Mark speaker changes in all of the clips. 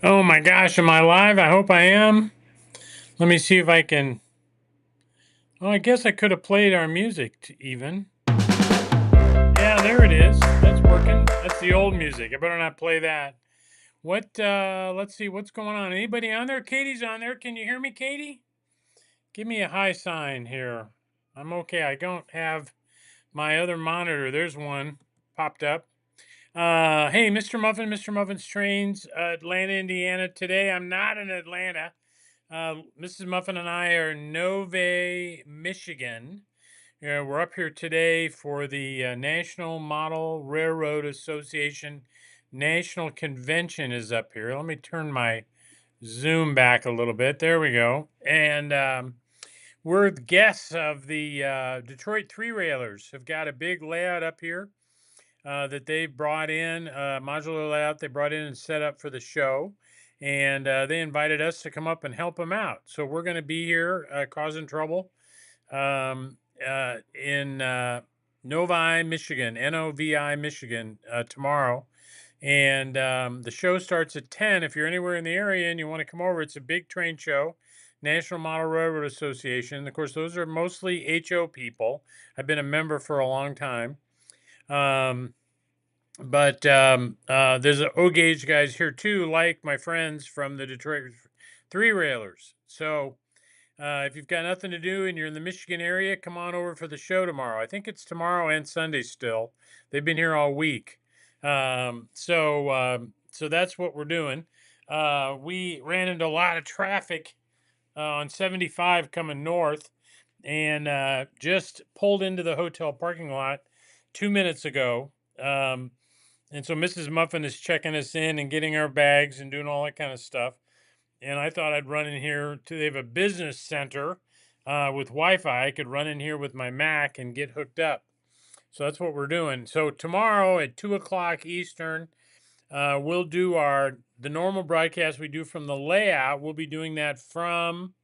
Speaker 1: Oh my gosh, am I live? I hope I am. Let me see if I can. Oh, I guess I could have played our music even. Yeah, there it is. That's working. That's the old music. I better not play that. Let's see what's going on. Anybody on there? Katie's on there. Can you hear me, Katie? Give me a high sign here. I'm okay. I don't have my other monitor. There's one popped up. Hey, Mr. Muffin, Mr. Muffin's Trains, Atlanta, Indiana. Today I'm not in Atlanta. Mrs. Muffin and I are in Novi, Michigan. We're up here today for the National Model Railroad Association National Convention is up here. Let me turn my zoom back a little bit. There we go. And we're the guests of the Detroit Three Railers. Have got a big layout up here that they brought in, modular layout they brought in and set up for the show. And they invited us to come up and help them out. So we're going to be here causing trouble in Novi, Michigan, Novi, Michigan, tomorrow. And the show starts at 10. If you're anywhere in the area and you want to come over, it's a big train show. National Model Railroad Association. Of course, those are mostly HO people. I've been a member for a long time. Um, but there's a O gauge guys here too, like my friends from the Detroit Three Railers. So if you've got nothing to do and you're in the Michigan area, come on over for the show tomorrow. I think it's tomorrow and Sunday still. They've been here all week. So that's what we're doing. We ran into a lot of traffic on 75 coming north and just pulled into the hotel parking lot 2 minutes ago. And so Mrs. Muffin is checking us in and getting our bags and doing all that kind of stuff. And I thought I'd run in here to, they have a business center with Wi-Fi. I could run in here with my Mac and get hooked up. So that's what we're doing. So tomorrow at 2 o'clock Eastern, we'll do the normal broadcast we do from the layout. We'll be doing that from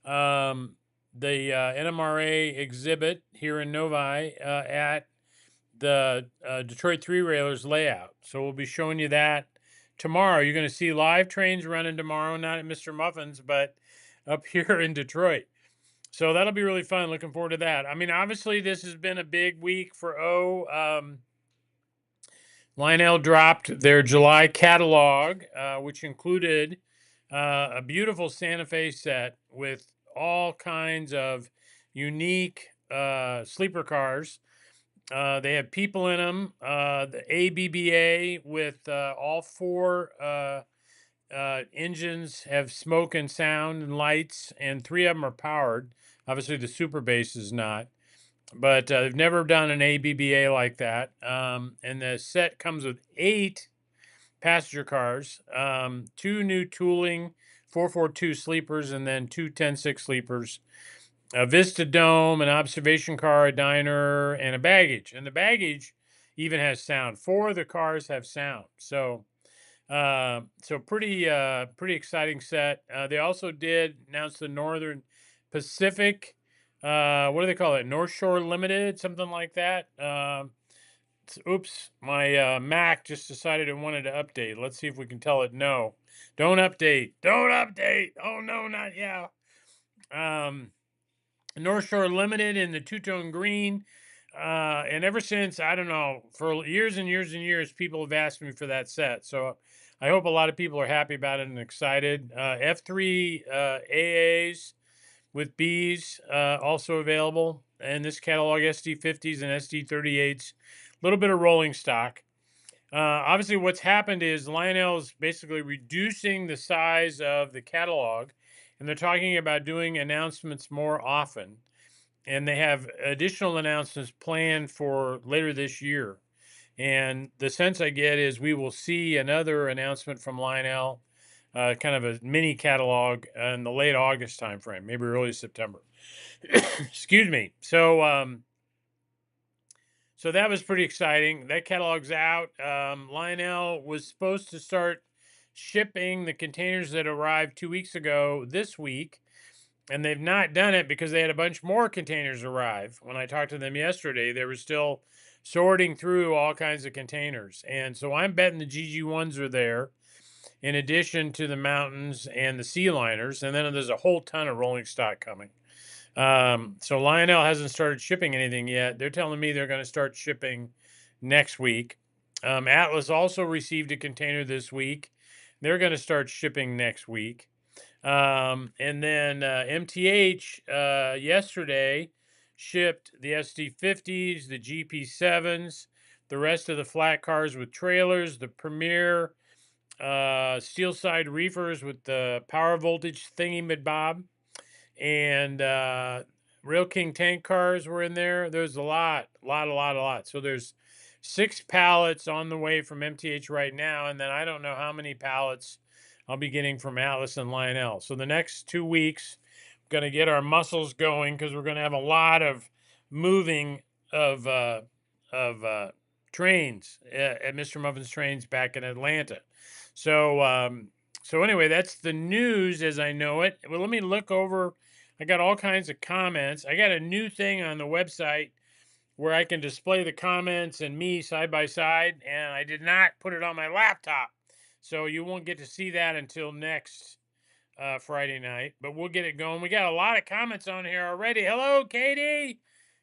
Speaker 1: the NMRA exhibit here in Novi at the Detroit Three Railers layout. So we'll be showing you that tomorrow. You're going to see live trains running tomorrow, not at Mr. Muffin's, but up here in Detroit. So that'll be really fun. Looking forward to that. I mean, obviously, this has been a big week for O. Lionel dropped their July catalog, which included a beautiful Santa Fe set with all kinds of unique sleeper cars. They have people in them. The ABBA with all four engines have smoke and sound and lights, and three of them are powered. Obviously, the Super Bass is not, but they've never done an ABBA like that. And the set comes with 8 passenger cars, 2 new tooling, 442 sleepers, and then 2 10-6 sleepers, a Vista Dome, an observation car, a diner, and a baggage. And the baggage even has sound. 4 of the cars have sound. So pretty exciting set. They also did announce the Northern Pacific. What do they call it? North Shore Limited, something like that. Oops, my Mac just decided it wanted to update. Let's see if we can tell it no. Don't update. Don't update. Oh no, not yeah. North Shore Limited in the two-tone green. And ever since, I don't know, for years and years and years, people have asked me for that set. So I hope a lot of people are happy about it and excited. F3 AAs with Bs also available. And this catalog, SD50s and SD38s, a little bit of rolling stock. Obviously, what's happened is Lionel's basically reducing the size of the catalog, and they're talking about doing announcements more often. And they have additional announcements planned for later this year. And the sense I get is we will see another announcement from Lionel, kind of a mini catalog in the late August timeframe, maybe early September. Excuse me. So that was pretty exciting. That catalog's out. Lionel was supposed to start shipping the containers that arrived 2 weeks ago this week, and they've not done it because they had a bunch more containers arrive. When I talked to them yesterday, they were still sorting through all kinds of containers. And so I'm betting the GG1s are there. in addition to the mountains and the sea liners. And then there's a whole ton of rolling stock coming. So Lionel hasn't started shipping anything yet. They're telling me they're going to start shipping next week. Atlas also received a container this week. They're going to start shipping next week. And then MTH yesterday shipped the SD50s, the GP7s, the rest of the flat cars with trailers, the Premier steel side reefers with the power voltage thingy bob, and Rail King tank cars were in there. There's a lot. So there's 6 pallets on the way from MTH right now, and then I don't know how many pallets I'll be getting from Atlas and Lionel. So the next 2 weeks, going to get our muscles going because we're going to have a lot of moving of trains at Mr. Muffin's Trains back in Atlanta. So anyway, that's the news as I know it. Well, let me look over. I got all kinds of comments. I got a new thing on the website where I can display the comments and me side by side, and I did not put it on my laptop. So you won't get to see that until next Friday night, but we'll get it going. We got a lot of comments on here already. Hello, Katie.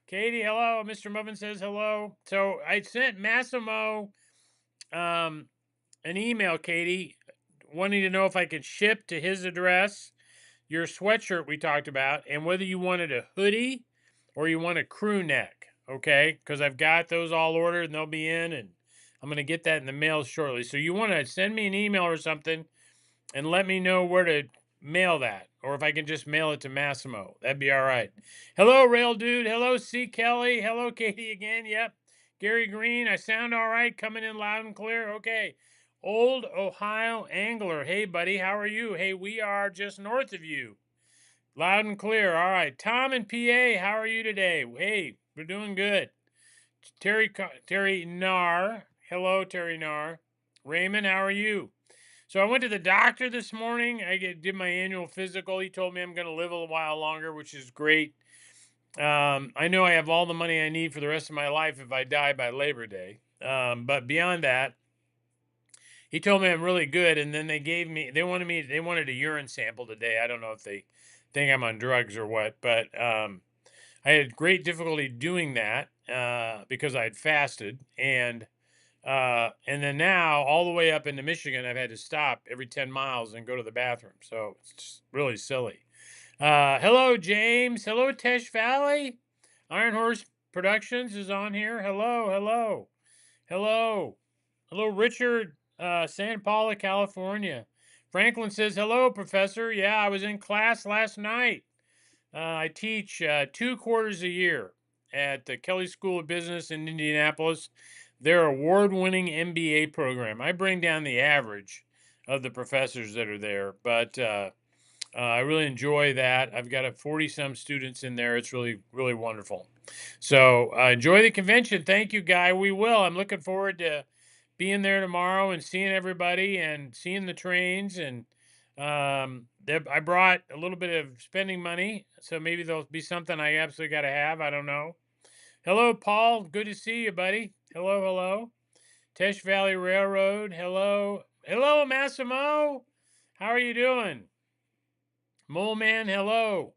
Speaker 1: Katie, hello. Mr. Muffin says hello. So I sent Massimo an email, Katie, wanting to know if I could ship to his address your sweatshirt we talked about and whether you wanted a hoodie or you want a crew neck, okay? Because I've got those all ordered and they'll be in, and I'm going to get that in the mail shortly. So you want to send me an email or something and let me know where to mail that, or if I can just mail it to Massimo. That'd be all right. Hello, Rail Dude. Hello, C. Kelly. Hello, Katie again. Yep. Gary Green, I sound all right, coming in loud and clear. Okay. Old Ohio Angler. Hey, buddy, how are you? Hey, we are just north of you. Loud and clear. All right. Tom and PA, how are you today? Hey, we're doing good. Terry Nar. Hello, Terry Nar. Raymond, how are you? So I went to the doctor this morning. I did my annual physical. He told me I'm going to live a while longer, which is great. I know I have all the money I need for the rest of my life if I die by Labor Day. But beyond that, he told me I'm really good. And then they wanted a urine sample today. I don't know if they think I'm on drugs or what, but I had great difficulty doing that because I had fasted. And then now, all the way up into Michigan, I've had to stop every 10 miles and go to the bathroom. So it's just really silly. Hello, James. Hello, Tesh Valley. Iron Horse Productions is on here. Hello. Hello, Richard, San Paula, California. Franklin says, hello, Professor. Yeah, I was in class last night. I teach 2 quarters a year at the Kelley School of Business in Indianapolis. Their award-winning MBA program. I bring down the average of the professors that are there, but I really enjoy that. I've got 40-some students in there. It's really, really wonderful. So enjoy the convention. Thank you, Guy. We will. I'm looking forward to being there tomorrow and seeing everybody and seeing the trains. And I brought a little bit of spending money, so maybe there'll be something I absolutely got to have. I don't know. Hello, Paul. Good to see you, buddy. Hello. Tesh Valley Railroad. Hello, Massimo. How are you doing? Mole Man, hello.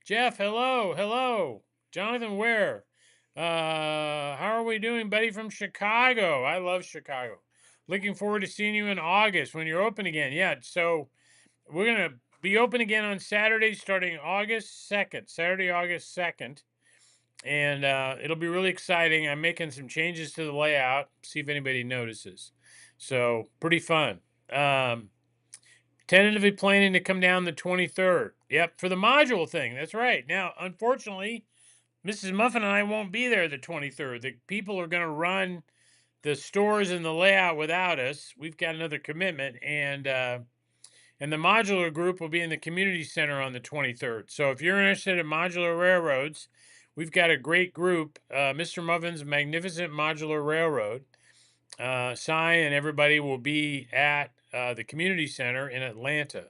Speaker 1: Jeff, hello. Jonathan Ware. How are we doing, buddy, from Chicago? I love Chicago. Looking forward to seeing you in August when you're open again. Yeah, so we're going to be open again on Saturday starting August 2nd. Saturday, August 2nd. And it'll be really exciting. I'm making some changes to the layout, see if anybody notices. So, pretty fun. Tentatively planning to come down the 23rd. Yep, for the module thing. That's right. Now, unfortunately, Mrs. Muffin and I won't be there the 23rd. The people are going to run the stores and the layout without us. We've got another commitment, and the modular group will be in the community center on the 23rd. So if you're interested in modular railroads, we've got a great group, Mr. Muffin's Magnificent Modular Railroad. Cy and everybody will be at the community center in Atlanta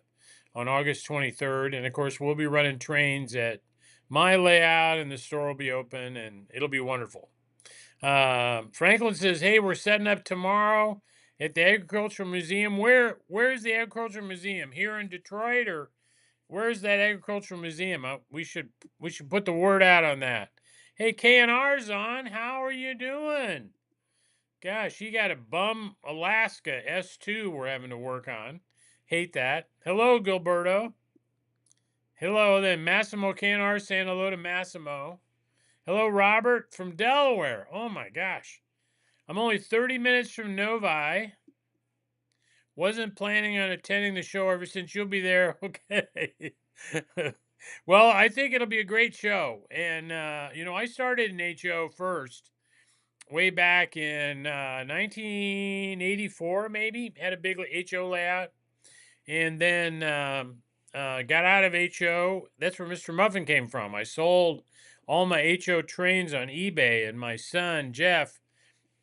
Speaker 1: on August 23rd. And of course, we'll be running trains at my layout, and the store will be open, and it'll be wonderful. Franklin says, hey, we're setting up tomorrow at the Agricultural Museum. Where's the Agricultural Museum? Here in Detroit, or where's that Agricultural Museum? We should put the word out on that. Hey, KNR's on. How are you doing? Gosh, you got a bum Alaska S2 we're having to work on. Hate that. Hello, Gilberto. Hello, then Massimo KNR saying hello to Massimo. Hello, Robert from Delaware. Oh my gosh. I'm only 30 minutes from Novi. Wasn't planning on attending the show ever since you'll be there. Okay. Well, I think it'll be a great show. And, I started in HO first way back in 1984, maybe. Had a big HO layout. And then got out of HO. That's where Mr. Muffin came from. I sold all my HO trains on eBay, and my son, Jeff,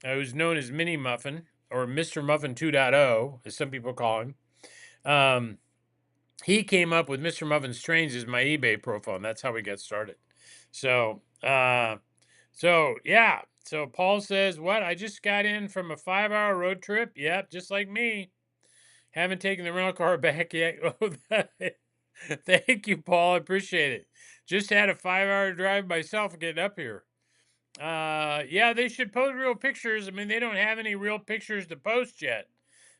Speaker 1: who's known as Mini Muffin or Mr. Muffin 2.0, as some people call him, he came up with MrMuffin'sTrains as my eBay profile, and that's how we got started. So, yeah. So Paul says, "What? I just got in from a 5-hour road trip. Yep, just like me. Haven't taken the rental car back yet." Oh, thank you, Paul. I appreciate it. Just had a 5-hour drive myself getting up here. Yeah, they should post real pictures. I mean, they don't have any real pictures to post yet.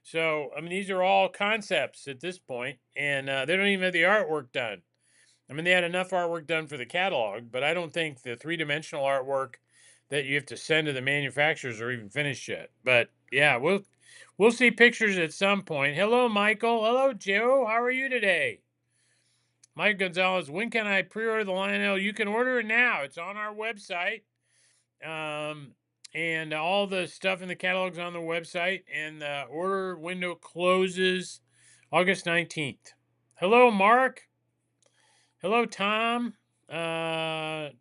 Speaker 1: So, I mean, these are all concepts at this point, and they don't even have the artwork done. I mean, they had enough artwork done for the catalog, but I don't think the three-dimensional artwork that you have to send to the manufacturers are even finished yet. But yeah, we'll see pictures at some point. Hello, Michael. Hello, Joe. How are you today? Mike Gonzalez. When can I pre-order the Lionel? You can order it now. It's on our website. And all the stuff in the catalog's on the website, and the order window closes August 19th. Hello, Mark. Hello, Tom. So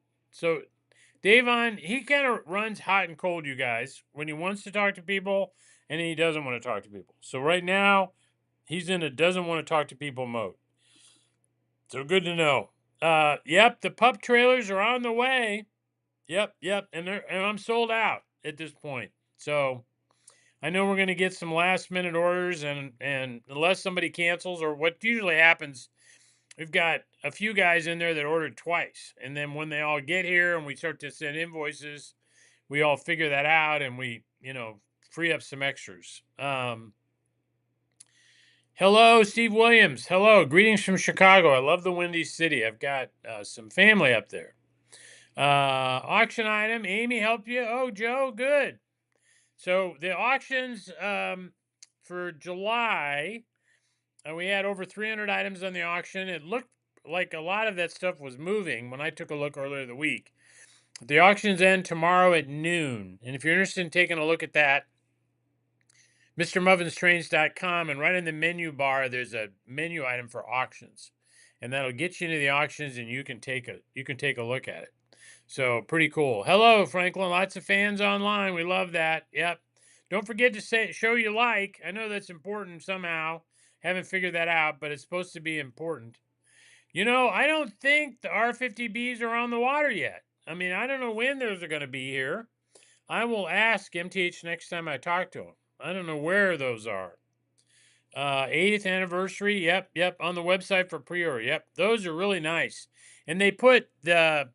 Speaker 1: Davon, he kind of runs hot and cold, you guys, when he wants to talk to people and he doesn't want to talk to people. So right now, he's in a doesn't want to talk to people mode. So good to know. Yep, the pup trailers are on the way. Yep, and I'm sold out at this point. So I know we're going to get some last minute orders, and unless somebody cancels, or what usually happens, we've got a few guys in there that ordered twice, and then when they all get here and we start to send invoices, we all figure that out, and we free up some extras. Hello, Steve Williams. Hello, greetings from Chicago. I love the Windy City. I've got some family up there. Auction item. Amy helped you? Oh, Joe, good. So the auctions for July, we had over 300 items on the auction. It looked like a lot of that stuff was moving when I took a look earlier the week. The auctions end tomorrow at noon. And if you're interested in taking a look at that, MrMuffin'sTrains.com, and right in the menu bar, there's a menu item for auctions. And that'll get you into the auctions, and you can take a look at it. So pretty cool. Hello, Franklin. Lots of fans online. We love that. Yep. Don't forget to show you like. I know that's important somehow. Haven't figured that out, but it's supposed to be important. I don't think the R50Bs are on the water yet. I mean, I don't know when those are going to be here. I will ask MTH next time I talk to him. I don't know where those are. 80th anniversary. Yep. On the website for pre-order. Yep. Those are really nice. And they put the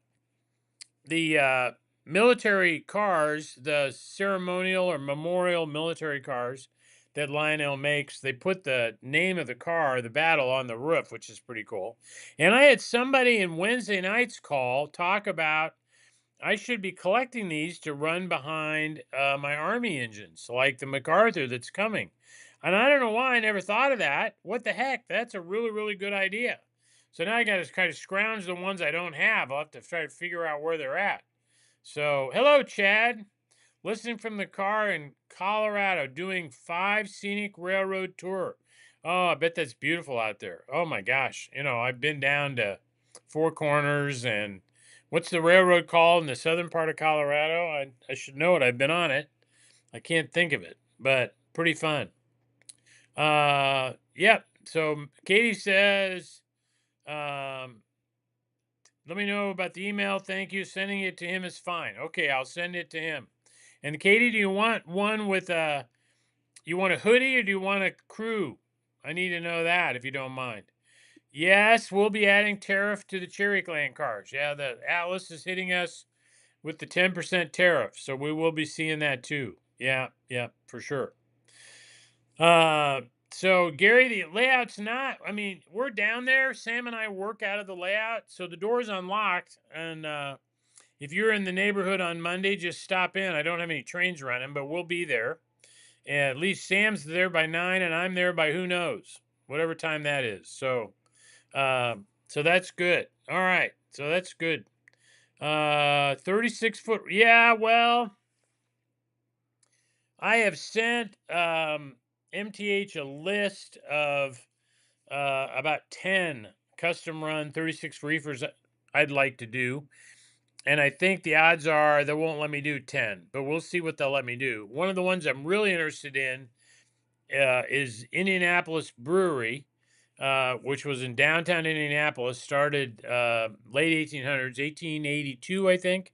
Speaker 1: military cars, the ceremonial or memorial military cars that Lionel makes, they put the name of the car, the battle, on the roof, which is pretty cool. And I had somebody in Wednesday night's call talk about I should be collecting these to run behind my Army engines, like the MacArthur that's coming. And I don't know why I never thought of that. What the heck? That's a really, really good idea. So now I got to kind of scrounge the ones I don't have. I'll have to try to figure out where they're at. So, hello, Chad. Listening from the car in Colorado, doing 5 scenic railroad tour. Oh, I bet that's beautiful out there. Oh my gosh. I've been down to Four Corners, and what's the railroad called in the southern part of Colorado? I should know it. I've been on it. I can't think of it, but pretty fun. Yep. So Katie says, let me know about the email. Thank you. Sending it to him is fine. Okay, I'll send it to him. And Katie, do you want one with a You want a hoodie or do you want a crew? I need to know that if you don't mind. Yes, we'll be adding tariff to the Cherry Clan cars. Yeah, the Atlas is hitting us with the 10% tariff, so we will be seeing that too. Yeah, yeah, for sure. So Gary, the layout's not. I mean, we're down there. Sam and I work out of the layout, so the door's unlocked. And if you're in the neighborhood on Monday, just stop in. I don't have any trains running, but we'll be there. And at least Sam's there by 9, and I'm there by who knows, whatever time that is. So that's good. All right, so that's good. 36 foot. Yeah, well, I have sent MTH a list of about 10 custom run 36 reefers I'd like to do. And I think the odds are they won't let me do 10, but we'll see what they'll let me do. One of the ones I'm really interested in is Indianapolis Brewery, which was in downtown Indianapolis, started late 1800s, 1882, I think.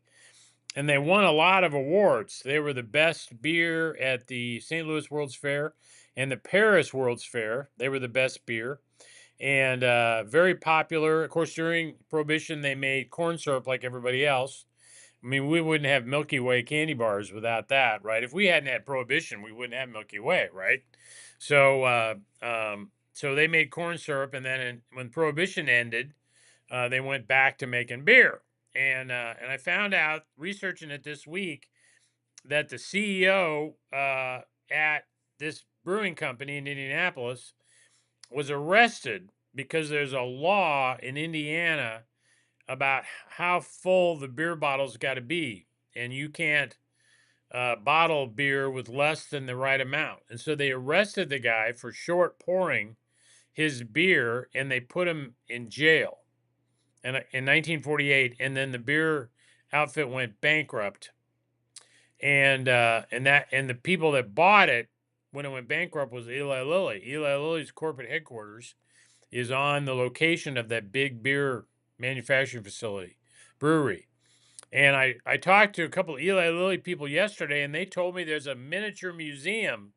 Speaker 1: And they won a lot of awards. They were the best beer at the St. Louis World's Fair and the Paris World's Fair. They were the best beer and very popular. Of course, during Prohibition, they made corn syrup like everybody else. I mean, we wouldn't have Milky Way candy bars without that, right? If we hadn't had Prohibition, we wouldn't have Milky Way, right? So they made corn syrup, and then when Prohibition ended, they went back to making beer. And I found out researching it this week that the CEO at this brewing company in Indianapolis was arrested because there's a law in Indiana about how full the beer bottle's got to be, and you can't bottle beer with less than the right amount. And so they arrested the guy for short pouring his beer, and they put him in jail. And in 1948, and then the beer outfit went bankrupt, and the people that bought it when it went bankrupt was Eli Lilly. Eli Lilly's corporate headquarters is on the location of that big beer manufacturing facility, brewery. And I talked to a couple of Eli Lilly people yesterday, and they told me there's a miniature museum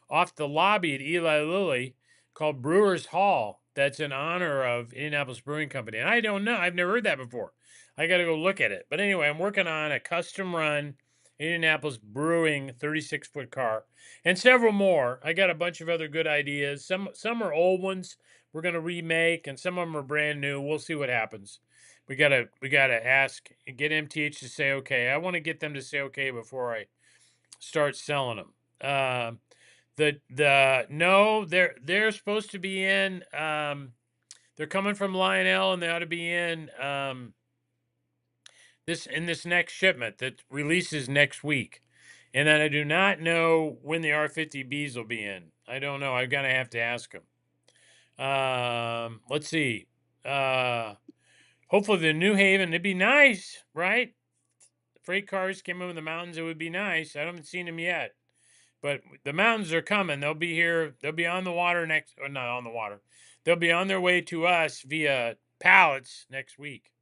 Speaker 1: off the lobby at Eli Lilly called Brewers Hall that's in honor of Indianapolis Brewing Company. And I don't know, I've never heard that before. I got to go look at it. But anyway, I'm working on a custom run Indianapolis Brewing 36-foot car and several more. I got a bunch of other good ideas. Some are old ones we're going to remake, and some of them are brand new. We'll see what happens. We gotta ask, get MTH to say okay. I want to get them to say okay before I start selling them. The no, they're supposed to be in. They're coming from Lionel, and they ought to be in this next shipment that releases next week. And then I do not know when the R50Bs will be in. I don't know. I'm gonna have to ask them. Let's see. Hopefully the New Haven. It'd be nice, right? Freight cars came in the mountains. It would be nice. I haven't seen them yet. But the mountains are coming. They'll be here. They'll be on the water next, or not on the water. They'll be on their way to us via pallets next week.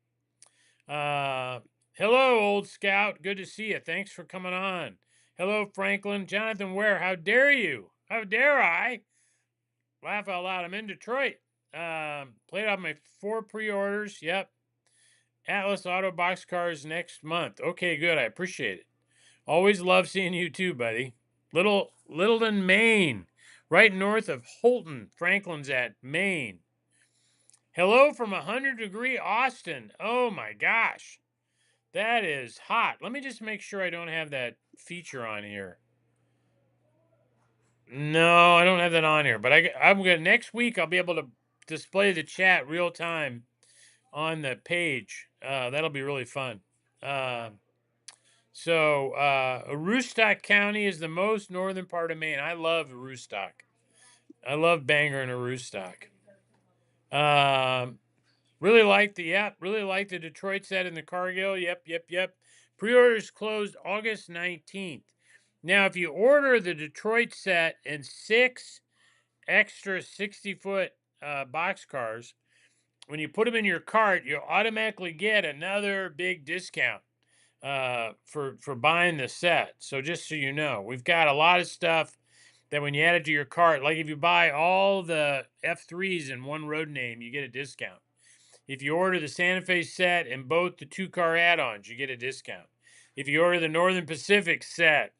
Speaker 1: Hello, old scout. Good to see you. Thanks for coming on. Hello, Franklin. Jonathan Ware. How dare you? How dare I? Laugh out loud. I'm in Detroit. Played off my 4 pre-orders. Yep. Atlas Auto Boxcars next month. Okay, good. I appreciate it. Always love seeing you too, buddy. Littleton, Maine, right north of Holton. Franklin's at Maine. Hello from 100-degree Austin. Oh my gosh, that is hot. Let me just make sure I don't have that feature on here. No, I don't have that on here. But I'm gonna next week. I'll be able to display the chat real time on the page. That'll be really fun. So, Aroostook County is the most northern part of Maine. I love Aroostook. I love Bangor and Aroostook. Really like the Detroit set in the Cargill. Yep. Pre-orders closed August 19th. Now, if you order the Detroit set and 6 extra 60-foot box cars, when you put them in your cart, you'll automatically get another big discount for buying the set. So just so you know, we've got a lot of stuff that when you add it to your cart, like if you buy all the F3s in one road name, you get a discount. If you order the Santa Fe set and both the 2-car add-ons, you get a discount. If you order the Northern Pacific set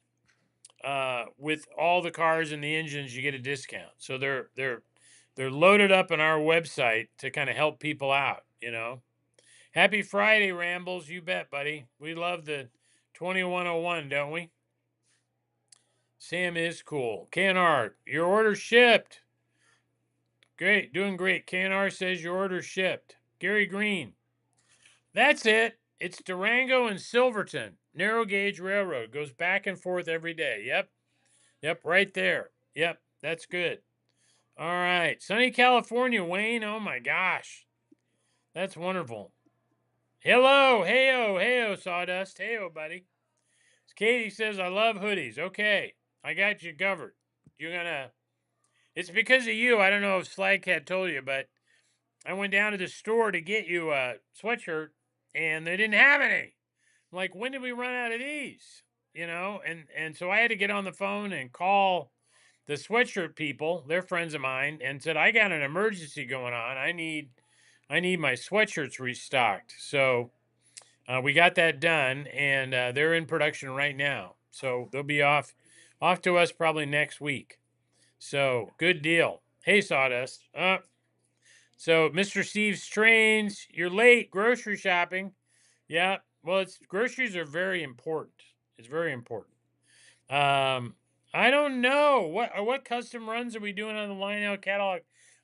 Speaker 1: with all the cars and the engines, you get a discount. So they're loaded up on our website to kind of help people out, you know. Happy Friday, Rambles. You bet, buddy. We love the 2101, don't we? Sam is cool. KNR, your order shipped. Great, doing great. KNR says your order shipped. Gary Green. That's it. It's Durango and Silverton. Narrow gauge railroad. Goes back and forth every day. Yep. Yep, right there. Yep, that's good. All right. Sunny California, Wayne. Oh my gosh. That's wonderful. Hello. Heyo. Heyo, Sawdust. Heyo, buddy. Katie says, I love hoodies. Okay. I got you covered. You're going to. It's because of you. I don't know if Slagcat told you, but I went down to the store to get you a sweatshirt and they didn't have any. I'm like, when did we run out of these? You know, and so I had to get on the phone and call the sweatshirt people, they're friends of mine, and said, I got an emergency going on. I need my sweatshirts restocked. So we got that done, and they're in production right now. So they'll be off to us probably next week. So good deal. Hey, Sawdust. So Mr. Steve's Trains, you're late grocery shopping. Yeah, well, groceries are very important. It's very important. I don't know what custom runs are we doing on the Lionel catalog.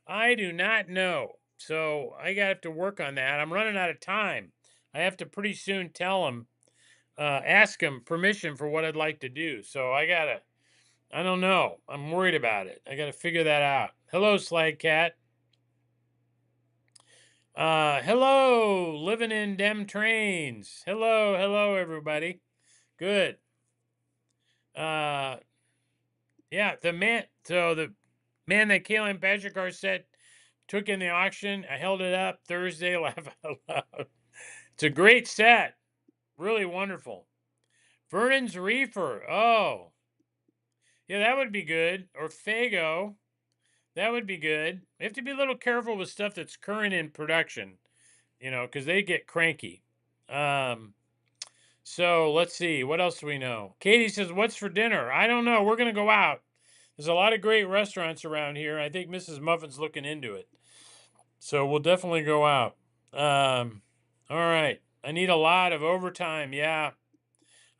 Speaker 1: I do not know. So I got to work on that. I'm running out of time. I have to pretty soon tell them, ask them permission for what I'd like to do. So I don't know. I'm worried about it. I gotta figure that out. Hello, Slag Cat. Hello, living in dem trains. Hello, everybody. Good. Yeah, the man that Kayla Patrickar said took in the auction. I held it up Thursday, laugh out loud. It's a great set. Really wonderful. Vernon's Reefer. Oh. Yeah, that would be good. Or Fago. That would be good. We have to be a little careful with stuff that's current in production, you know, because they get cranky. So let's see. What else do we know? Katie says, what's for dinner? I don't know. We're going to go out. There's a lot of great restaurants around here. I think Mrs. Muffin's looking into it. So we'll definitely go out. All right. I need a lot of overtime. Yeah,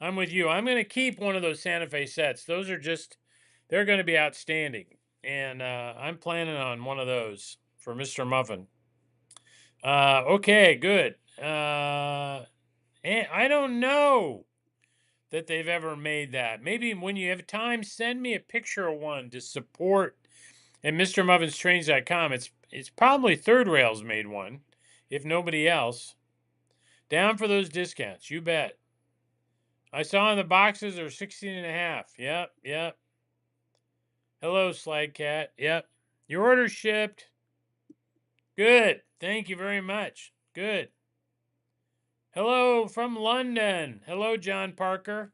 Speaker 1: I'm with you. I'm going to keep one of those Santa Fe sets. Those are they're going to be outstanding. And I'm planning on one of those for Mr. Muffin. Okay, good. And I don't know that they've ever made that. Maybe when you have time, send me a picture of one to support at MrMuffin'sTrains.com. It's probably Third Rail's made one, if nobody else. Down for those discounts, you bet. I saw in the boxes are 16 and a half. Yep. Hello, Slag Cat. Yep. Your order shipped. Good. Thank you very much. Good. Hello from London. Hello, John Parker.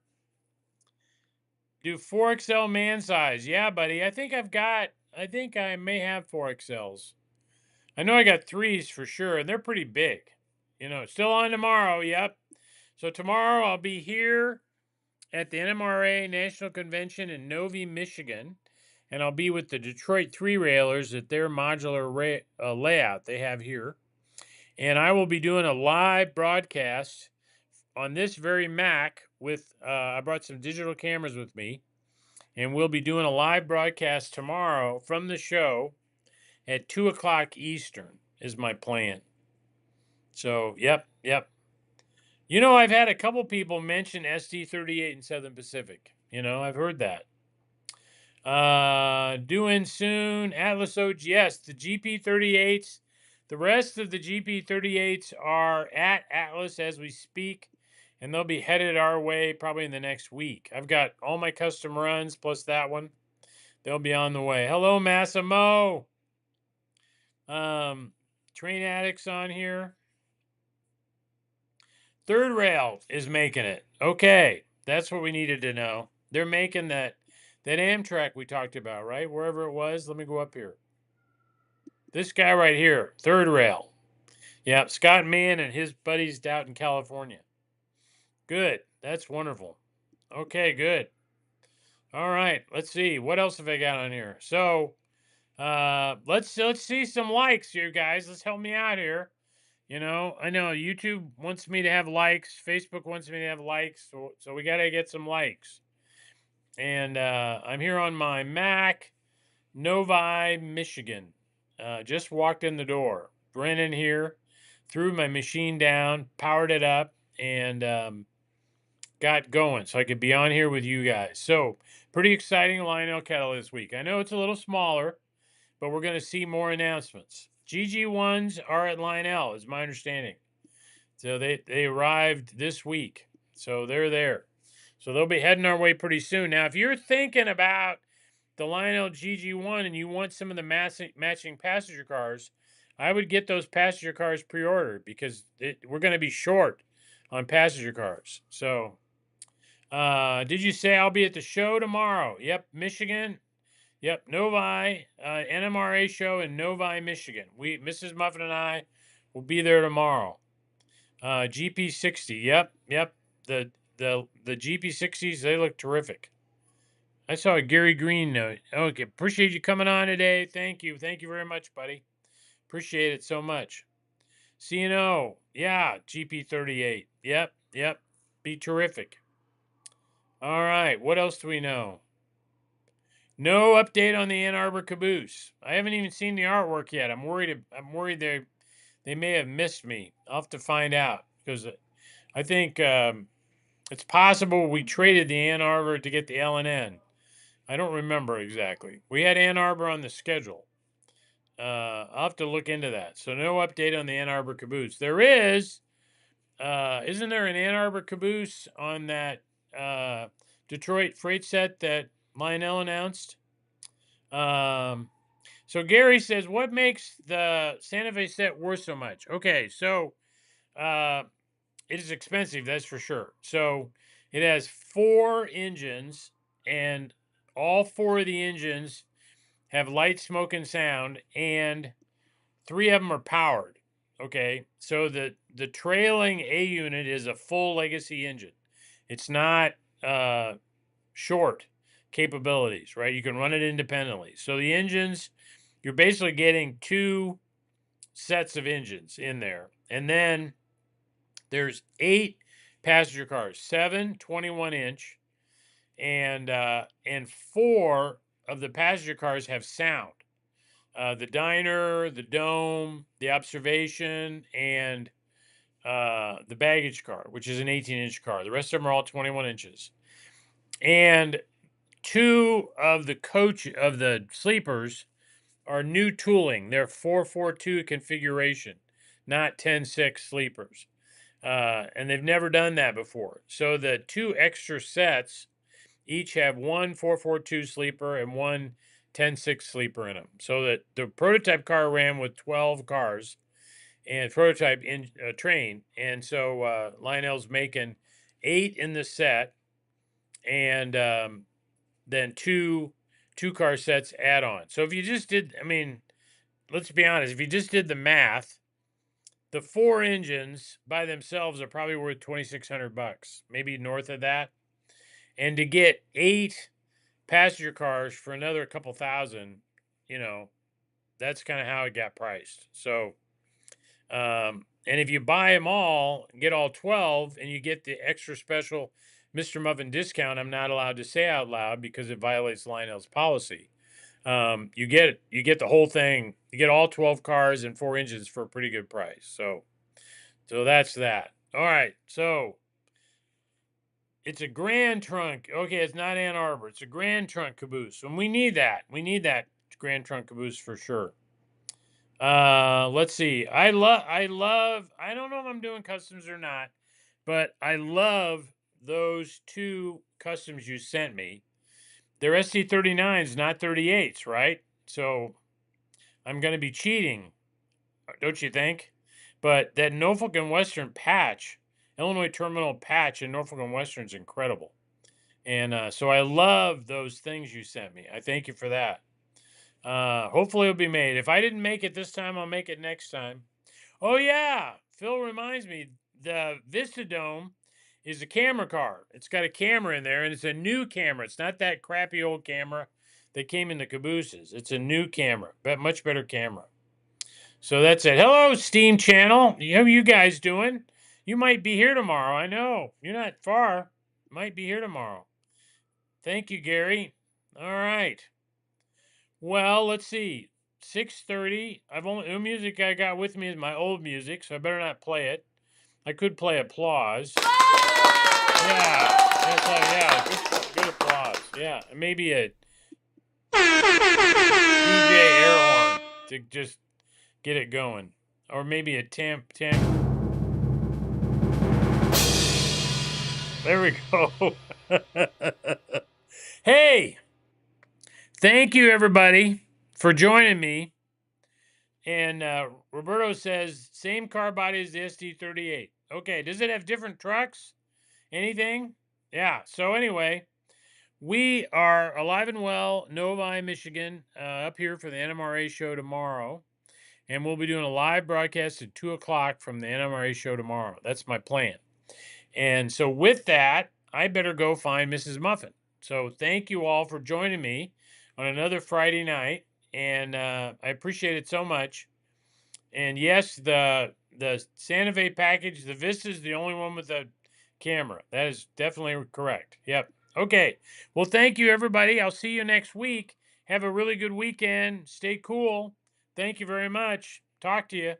Speaker 1: Do 4XL man size. Yeah, buddy. I think I may have 4XLs. I know I got 3s for sure, and they're pretty big. You know, still on tomorrow. Yep. So tomorrow I'll be here at the NMRA National Convention in Novi, Michigan, and I'll be with the Detroit Three Railers at their modular layout they have here. And I will be doing a live broadcast on this very Mac with, I brought some digital cameras with me, and we'll be doing a live broadcast tomorrow from the show at 2 o'clock Eastern is my plan. So, yep. You know, I've had a couple people mention SD38 in Southern Pacific. You know, I've heard that. Doing soon. Atlas OG. Yes, the GP38s. The rest of the GP38s are at Atlas as we speak, and they'll be headed our way probably in the next week. I've got all my custom runs plus that one. They'll be on the way. Hello, Massimo. Train Addicts on here. Third Rail is making it. Okay, that's what we needed to know. They're making that That Amtrak we talked about, right? Wherever it was. Let me go up here. This guy right here, third rail. Yeah, Scott Mann and his buddies out in California. Good. That's wonderful. Okay, good. All right. Let's see. What else have I got on here? So let's see some likes, you guys. Let's help me out here. You know, I know YouTube wants me to have likes, Facebook wants me to have likes, so we gotta get some likes. And I'm here on my Mac, Novi, Michigan. Just walked in the door. Brennan here, threw my machine down, powered it up, and got going so I could be on here with you guys. So, pretty exciting Lionel kettle this week. I know it's a little smaller, but we're going to see more announcements. GG1s are at Lionel, is my understanding. So they arrived this week. So they're there. So they'll be heading our way pretty soon. Now, if you're thinking about the Lionel GG1 and you want some of the matching passenger cars, I would get those passenger cars pre-ordered because we're going to be short on passenger cars. So, did you say I'll be at the show tomorrow? Yep, Michigan. Yep, Novi, NMRA show in Novi, Michigan. Mrs. Muffin and I will be there tomorrow. GP60. Yep. The GP60s, they look terrific. I saw a Gary Green note. Okay, appreciate you coming on today. Thank you very much, buddy. Appreciate it so much. CNO, yeah, GP38. Yep. Be terrific. All right, what else do we know? No update on the Ann Arbor caboose. I haven't even seen the artwork yet. I'm worried they may have missed me. I'll have to find out because I think it's possible we traded the Ann Arbor to get the L&N. I don't remember exactly. We had Ann Arbor on the schedule. I'll have to look into that. So no update on the Ann Arbor caboose. There is, isn't there an Ann Arbor caboose on that Detroit freight set that Lionel announced? So Gary says, what makes the Santa Fe set worth so much? Okay, so it is expensive, that's for sure. So it has 4 engines, and all 4 of the engines have light, smoke, and sound, and 3 of them are powered. Okay, so the trailing A unit is a full legacy engine. It's not short capabilities, right? You can run it independently. So the engines, you're basically getting 2 sets of engines in there. And then there's 8 passenger cars, 7 21-inch, and 4 of the passenger cars have sound. The diner, the dome, the observation, and the baggage car, which is an 18-inch car. The rest of them are all 21 inches. And 2 of the sleepers are new tooling. They're 442 configuration, not 10-6 sleepers. And they've never done that before. So the 2 extra sets each have one 442 sleeper and one 10-6 sleeper in them. So that the prototype car ran with 12 cars and prototype train. And so Lionel's making 8 in the set, and then two car sets add on. So if you just did, I mean, let's be honest, if you just did the math, the 4 engines by themselves are probably worth $2,600, maybe north of that. And to get 8 passenger cars for another couple thousand, you know, that's kind of how it got priced. So, and if you buy them all, get all 12, and you get the extra special Mr. Muffin discount, I'm not allowed to say out loud because it violates Lionel's policy. You get the whole thing. You get all 12 cars and 4 engines for a pretty good price. So that's that. All right. So it's a Grand Trunk. Okay, it's not Ann Arbor. It's a Grand Trunk caboose, and we need that. We need that Grand Trunk caboose for sure. Let's see. I love. I don't know if I'm doing customs or not, but I love those 2 customs you sent me. They're SC39s, not 38s, right? So I'm going to be cheating, don't you think? But that Norfolk and Western patch, Illinois Terminal patch in Norfolk and Western is incredible. And so I love those things you sent me. I thank you for that. Hopefully it'll be made. If I didn't make it this time, I'll make it next time. Oh yeah, Phil reminds me the Vistadome is a camera car. It's got a camera in there, and it's a new camera. It's not that crappy old camera that came in the cabooses. It's a new camera, but much better camera. So that's it. Hello, Steam Channel. How you guys doing? You might be here tomorrow. I know you're not far. Might be here tomorrow. Thank you, Gary. All right. Well, let's see. 6:30. I've only the music I got with me is my old music, so I better not play it. I could play applause. Yeah, that's yeah, good applause. Yeah, maybe a DJ air horn to just get it going, or maybe a tamp. There we go. Hey, thank you everybody for joining me. And Roberto says, same car body as the SD38. Okay, does it have different trucks? Anything? Yeah, so anyway, we are alive and well, Novi, Michigan, up here for the NMRA show tomorrow. And we'll be doing a live broadcast at 2 o'clock from the NMRA show tomorrow. That's my plan. And so with that, I better go find Mrs. Muffin. So thank you all for joining me on another Friday night. And I appreciate it so much. And yes, the Santa Fe package, the Vista is the only one with a camera. That is definitely correct. Yep. Okay. Well, thank you, everybody. I'll see you next week. Have a really good weekend. Stay cool. Thank you very much. Talk to you.